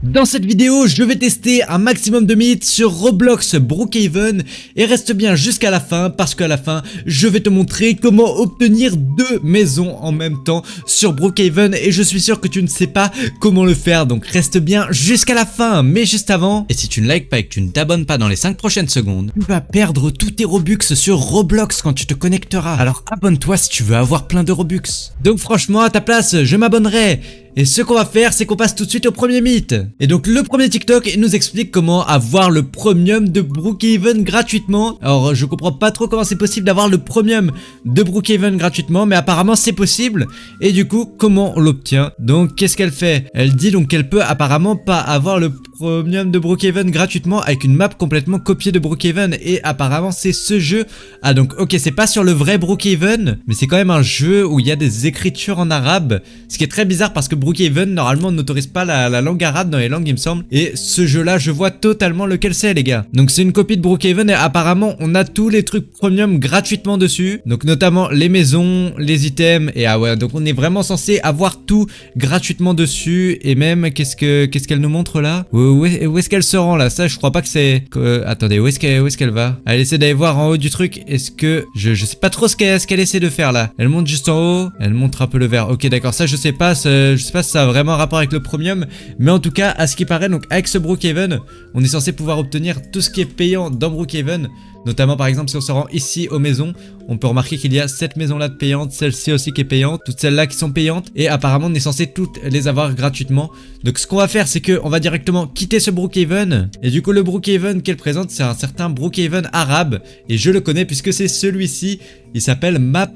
Dans cette vidéo, je vais tester un maximum de mythes sur Roblox Brookhaven et reste bien jusqu'à la fin parce qu'à la fin, je vais te montrer comment obtenir 2 maisons en même temps sur Brookhaven et je suis sûr que tu ne sais pas comment le faire, donc reste bien jusqu'à la fin. Mais juste avant, et si tu ne likes pas et que tu ne t'abonnes pas dans les 5 prochaines secondes, tu vas perdre tous tes Robux sur Roblox quand tu te connecteras. Alors abonne-toi si tu veux avoir plein de Robux. Donc franchement, à ta place, je m'abonnerai. Et ce qu'on va faire, c'est qu'on passe tout de suite au premier mythe. Et donc le premier TikTok nous explique comment avoir le premium de Brookhaven gratuitement. Alors je comprends pas trop comment c'est possible d'avoir le premium de Brookhaven gratuitement, mais apparemment c'est possible. Et du coup, comment on l'obtient? Donc qu'est-ce qu'elle fait? Elle dit donc qu'elle peut apparemment pas avoir le premium de Brookhaven gratuitement avec une map complètement copiée de Brookhaven. Et apparemment c'est ce jeu. Ah donc ok, c'est pas sur le vrai Brookhaven, mais c'est quand même un jeu où il y a des écritures en arabe. Ce qui est très bizarre parce que Brookhaven normalement n'autorise pas la langue arabe dans les langues il me semble. Et ce jeu là je vois totalement lequel c'est les gars. Donc c'est une copie de Brookhaven et apparemment on a tous les trucs premium gratuitement dessus. Donc notamment les maisons, les items et ah ouais, donc on est vraiment censé avoir tout gratuitement dessus. Et même qu'est-ce qu'elle nous montre là? Où est-ce qu'elle se rend là? Ça je crois pas que c'est... attendez, où est-ce qu'elle va? Elle essaie d'aller voir en haut du truc. Est-ce que... Je sais pas trop ce qu'elle essaie de faire là. Elle monte juste en haut. Elle montre un peu le vert. Ok d'accord, ça je sais pas si ça a vraiment un rapport avec le premium. Mais en tout cas, à ce qui paraît, donc avec ce Brookhaven, on est censé pouvoir obtenir tout ce qui est payant dans Brookhaven. Notamment par exemple si on se rend ici aux maisons, on peut remarquer qu'il y a cette maison là de payante, celle-ci aussi qui est payante, toutes celles-là qui sont payantes. Et apparemment on est censé toutes les avoir gratuitement. Donc ce qu'on va faire c'est qu'on va directement quitter ce Brookhaven. Et du coup le Brookhaven qu'elle présente c'est un certain Brookhaven arabe. Et je le connais puisque c'est celui-ci. Il s'appelle Map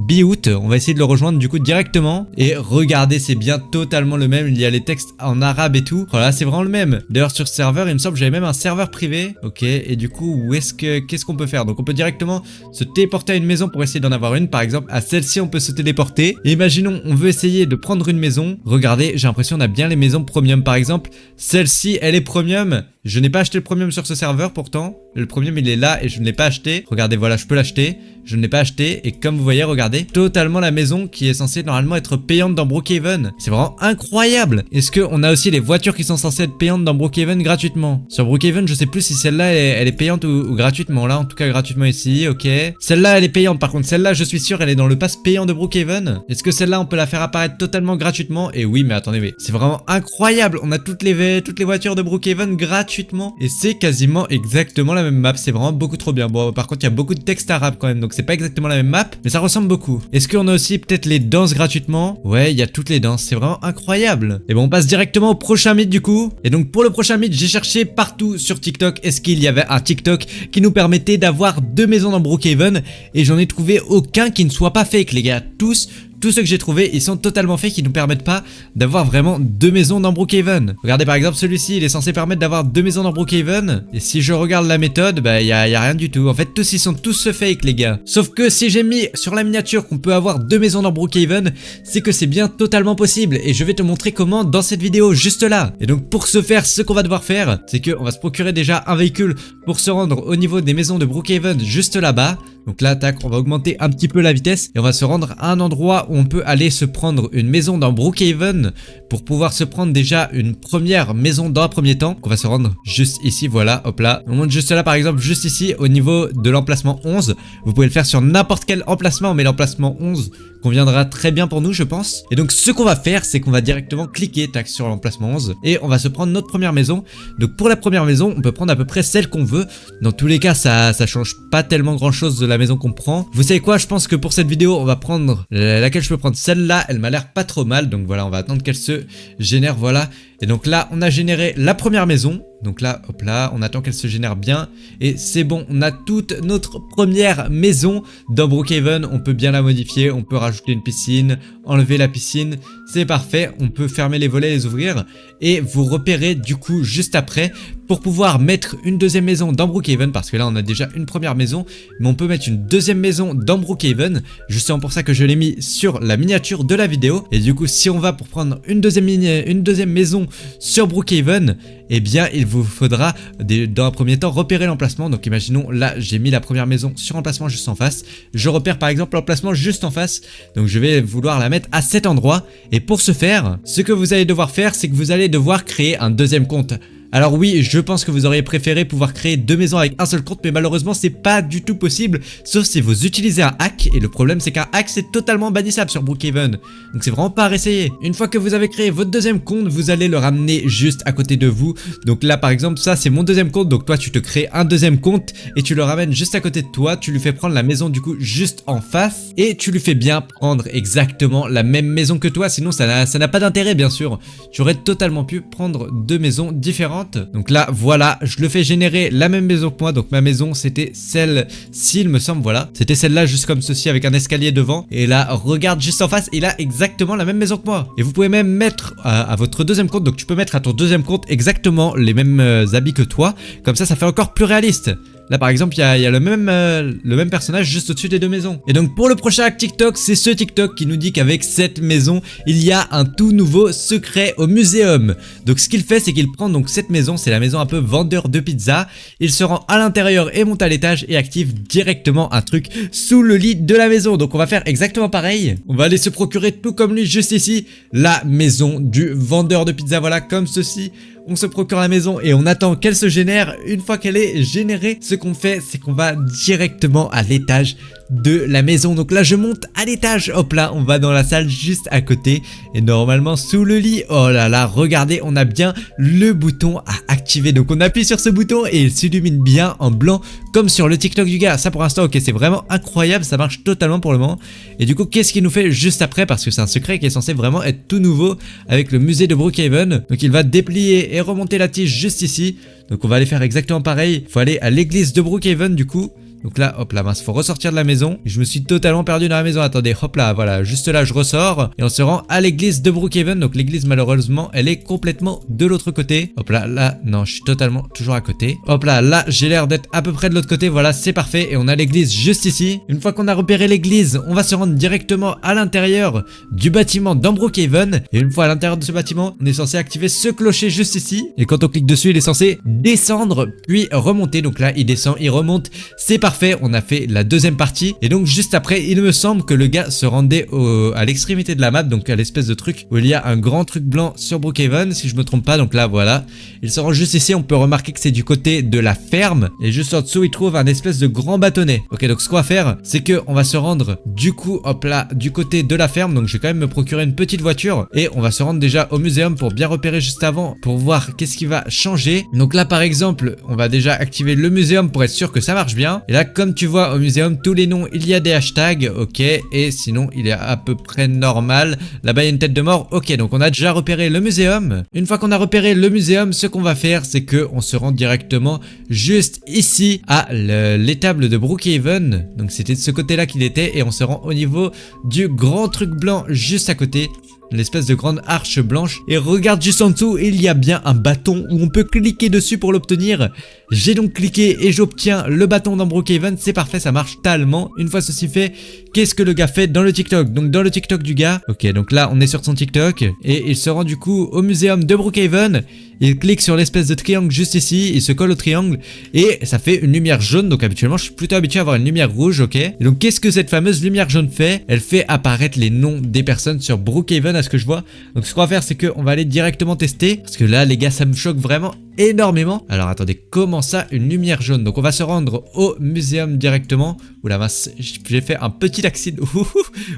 Biout. On va essayer de le rejoindre du coup directement. Et regardez, c'est bien totalement le même. Il y a les textes en arabe et tout. Voilà, c'est vraiment le même. D'ailleurs sur ce serveur, il me semble que j'avais même un serveur privé. Ok, et du coup, qu'est-ce qu'on peut faire? Donc on peut directement se téléporter à une maison pour essayer d'en avoir une. Par exemple, à celle-ci, on peut se téléporter. Et imaginons, on veut essayer de prendre une maison. Regardez, j'ai l'impression qu'on a bien les maisons premium. Par exemple, celle-ci, elle est premium. Je n'ai pas acheté le premium sur ce serveur pourtant. Le premium il est là et je ne l'ai pas acheté. Regardez, voilà, je peux l'acheter. Je ne l'ai pas acheté et comme vous voyez, regardez, totalement la maison qui est censée normalement être payante dans Brookhaven. C'est vraiment incroyable. Est-ce qu'on a aussi les voitures qui sont censées être payantes dans Brookhaven gratuitement? Sur Brookhaven, je sais plus si celle-là elle est payante ou gratuitement. Là, en tout cas, gratuitement ici, ok. Celle-là, elle est payante. Par contre, celle-là, je suis sûr, elle est dans le pass payant de Brookhaven. Est-ce que celle-là, on peut la faire apparaître totalement gratuitement? Et oui, mais attendez, mais c'est vraiment incroyable. On a toutes les voitures de Brookhaven gratuitement. Et c'est quasiment exactement la même map. C'est vraiment beaucoup trop bien. Bon, par contre, il y a beaucoup de texte arabe quand même. Donc c'est pas exactement la même map, mais ça ressemble beaucoup. Est-ce qu'on a aussi peut-être les danses gratuitement? Ouais, il y a toutes les danses. C'est vraiment incroyable. Et bon, on passe directement au prochain mythe du coup. Et donc pour le prochain mythe, j'ai cherché partout sur TikTok. Est-ce qu'il y avait un TikTok qui nous permettait d'avoir 2 maisons dans Brookhaven? Et j'en ai trouvé aucun qui ne soit pas fake, les gars. Tous ceux que j'ai trouvés, ils sont totalement faits, qui nous permettent pas d'avoir vraiment 2 maisons dans Brookhaven. Regardez par exemple celui-ci, il est censé permettre d'avoir 2 maisons dans Brookhaven. Et si je regarde la méthode, bah y a rien du tout. En fait, ils sont tous fake les gars. Sauf que si j'ai mis sur la miniature qu'on peut avoir 2 maisons dans Brookhaven, c'est que c'est bien totalement possible. Et je vais te montrer comment dans cette vidéo, juste là. Et donc pour ce faire, ce qu'on va devoir faire, c'est qu'on va se procurer déjà un véhicule pour se rendre au niveau des maisons de Brookhaven juste là-bas. Donc là, tac, on va augmenter un petit peu la vitesse et on va se rendre à un endroit où on peut aller se prendre une maison dans Brookhaven pour pouvoir se prendre déjà une première maison dans un premier temps. Donc on va se rendre juste ici, voilà, hop là. On monte juste là par exemple, juste ici au niveau de l'emplacement 11. Vous pouvez le faire sur n'importe quel emplacement, mais l'emplacement 11 conviendra très bien pour nous je pense. Et donc ce qu'on va faire, c'est qu'on va directement cliquer tac sur l'emplacement 11 et on va se prendre notre première maison. Donc pour la première maison, on peut prendre à peu près celle qu'on veut. Dans tous les cas, ça change pas tellement grand chose de la maison qu'on prend. Vous savez quoi, je pense que pour cette vidéo on va prendre laquelle je peux prendre, celle-là, elle m'a l'air pas trop mal. Donc voilà, on va attendre qu'elle se génère, voilà. Et donc là on a généré la première maison. Donc là, hop là, on attend qu'elle se génère bien. Et c'est bon, on a toute notre première maison dans Brookhaven. On peut bien la modifier, on peut rajouter une piscine, enlever la piscine. C'est parfait, on peut fermer les volets et les ouvrir. Et vous repérez du coup juste après pour pouvoir mettre une deuxième maison dans Brookhaven. Parce que là on a déjà une première maison, mais on peut mettre une deuxième maison dans Brookhaven. Justement pour ça que je l'ai mis sur la miniature de la vidéo. Et du coup si on va pour prendre une deuxième maison sur Brookhaven, eh bien il vous faudra dans un premier temps repérer l'emplacement. Donc imaginons là j'ai mis la première maison sur emplacement juste en face. Je repère par exemple l'emplacement juste en face. Donc je vais vouloir la mettre à cet endroit. Et pour ce faire, ce que vous allez devoir faire, c'est que vous allez devoir créer un deuxième compte. Alors oui, je pense que vous auriez préféré pouvoir créer 2 maisons avec un seul compte, mais malheureusement c'est pas du tout possible, sauf si vous utilisez un hack, et le problème c'est qu'un hack c'est totalement bannissable sur Brookhaven, donc c'est vraiment pas à réessayer. Une fois que vous avez créé votre deuxième compte, vous allez le ramener juste à côté de vous. Donc là par exemple ça c'est mon deuxième compte, donc toi tu te crées un deuxième compte et tu le ramènes juste à côté de toi, tu lui fais prendre la maison du coup juste en face, et tu lui fais bien prendre exactement la même maison que toi, sinon ça n'a pas d'intérêt bien sûr. Tu aurais totalement pu prendre 2 maisons différentes. Donc là voilà, je le fais générer la même maison que moi. Donc ma maison c'était celle-ci il me semble, voilà. C'était celle-là juste comme ceci avec un escalier devant. Et là regarde juste en face, il a exactement la même maison que moi. Et vous pouvez même mettre à votre deuxième compte, donc tu peux mettre à ton deuxième compte exactement les mêmes habits que toi. Comme ça fait encore plus réaliste. Là par exemple il y a le même personnage juste au-dessus des 2 maisons. Et donc pour le prochain hack TikTok, c'est ce TikTok qui nous dit qu'avec cette maison il y a un tout nouveau secret au muséum. Donc ce qu'il fait c'est qu'il prend donc cette maison, c'est la maison un peu vendeur de pizza. Il se rend à l'intérieur et monte à l'étage et active directement un truc sous le lit de la maison. Donc on va faire exactement pareil. On va aller se procurer tout comme lui juste ici la maison du vendeur de pizza, voilà comme ceci. On se procure la maison et on attend qu'elle se génère. Une fois qu'elle est générée, ce qu'on fait c'est qu'on va directement à l'étage de la maison. Donc là je monte à l'étage, hop là on va dans la salle juste à côté et normalement sous le lit, oh là là regardez on a bien le bouton à activer. Donc on appuie sur ce bouton et il s'illumine bien en blanc comme sur le TikTok du gars. Ça pour l'instant ok c'est vraiment incroyable, ça marche totalement pour le moment. Et du coup qu'est-ce qu'il nous fait juste après, parce que c'est un secret qui est censé vraiment être tout nouveau avec le musée de Brookhaven. Donc il va déplier et remonter la tige juste ici. Donc on va aller faire exactement pareil. Il faut aller à l'église de Brookhaven du coup. Donc là, hop là, mince, faut ressortir de la maison. Je me suis totalement perdu dans la maison. Attendez, hop là, voilà, juste là, je ressors. Et on se rend à l'église de Brookhaven. Donc l'église, malheureusement, elle est complètement de l'autre côté. Hop là, là, non, je suis totalement toujours à côté. Hop là, là, j'ai l'air d'être à peu près de l'autre côté. Voilà, c'est parfait. Et on a l'église juste ici. Une fois qu'on a repéré l'église, on va se rendre directement à l'intérieur du bâtiment dans Brookhaven. Et une fois à l'intérieur de ce bâtiment, on est censé activer ce clocher juste ici. Et quand on clique dessus, il est censé descendre, puis remonter. Donc là, il descend, il remonte. C'est parfait. On a fait la deuxième partie et donc juste après il me semble que le gars se rendait à l'extrémité de la map, donc à l'espèce de truc où il y a un grand truc blanc sur Brookhaven si je me trompe pas. Donc là voilà, il se rend juste ici, on peut remarquer que c'est du côté de la ferme et juste en dessous il trouve un espèce de grand bâtonnet. Ok, donc ce qu'on va faire c'est que on va se rendre du coup hop là du côté de la ferme. Donc je vais quand même me procurer une petite voiture et on va se rendre déjà au muséum pour bien repérer juste avant pour voir qu'est-ce qui va changer. Donc là par exemple on va déjà activer le muséum pour être sûr que ça marche bien. Et là comme tu vois au muséum tous les noms il y a des hashtags, ok, et sinon il est à peu près normal. Là-bas il y a une tête de mort, ok, donc on a déjà repéré le muséum. Une fois qu'on a repéré le muséum, ce qu'on va faire c'est que on se rend directement juste ici à l'étable de Brookhaven. Donc c'était de ce côté là qu'il était et on se rend au niveau du grand truc blanc juste à côté, l'espèce de grande arche blanche. Et regarde juste en dessous, il y a bien un bâton où on peut cliquer dessus pour l'obtenir. J'ai donc cliqué et j'obtiens le bâton dans Brookhaven. C'est parfait, ça marche totalement. Une fois ceci fait, qu'est-ce que le gars fait dans le TikTok? Donc dans le TikTok du gars, ok, donc là on est sur son TikTok et il se rend du coup au muséum de Brookhaven. Il clique sur l'espèce de triangle juste ici, il se colle au triangle et ça fait une lumière jaune. Donc habituellement je suis plutôt habitué à avoir une lumière rouge, ok. Et donc qu'est-ce que cette fameuse lumière jaune fait? Elle fait apparaître les noms des personnes sur Brookhaven à ce que je vois. Donc ce qu'on va faire c'est qu'on va aller directement tester, parce que là les gars ça me choque vraiment énormément. Alors attendez, comment ça une lumière jaune? Donc on va se rendre au muséum directement. Oula mince, j'ai fait un petit accident.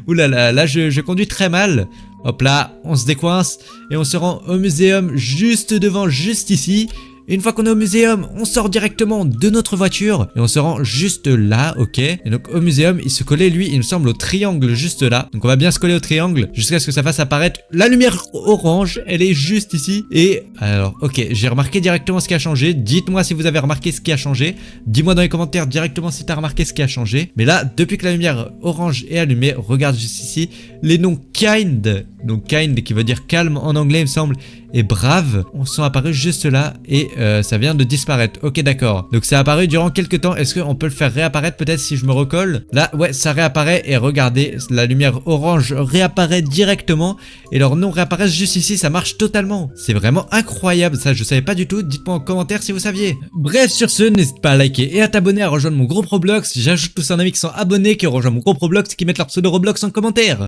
Oula là je conduis très mal. Hop là, on se décoince et on se rend au muséum juste devant, juste ici. Une fois qu'on est au muséum, on sort directement de notre voiture et on se rend juste là, ok. Et donc au muséum, il se collait lui, il me semble, au triangle juste là. Donc on va bien se coller au triangle jusqu'à ce que ça fasse apparaître la lumière orange. Elle est juste ici. Et alors, ok, j'ai remarqué directement ce qui a changé. Dites-moi si vous avez remarqué ce qui a changé. Dis-moi dans les commentaires directement si tu as remarqué ce qui a changé. Mais là, depuis que la lumière orange est allumée, regarde juste ici, les noms Kind, donc kind qui veut dire calme en anglais il me semble, et brave sont apparus juste là et ça vient de disparaître. Ok d'accord, donc ça a apparu durant quelques temps. Est-ce qu'on peut le faire réapparaître peut-être si je me recolle? Là ouais ça réapparaît et regardez la lumière orange réapparaît directement et leurs noms réapparaissent juste ici, ça marche totalement. C'est vraiment incroyable, ça je savais pas du tout, dites-moi en commentaire si vous saviez. Bref sur ce, n'hésite pas à liker et à t'abonner à rejoindre mon groupe Roblox, j'ajoute tous un ami qui sont abonnés qui rejoignent mon groupe Roblox et qui mettent leur pseudo Roblox en commentaire.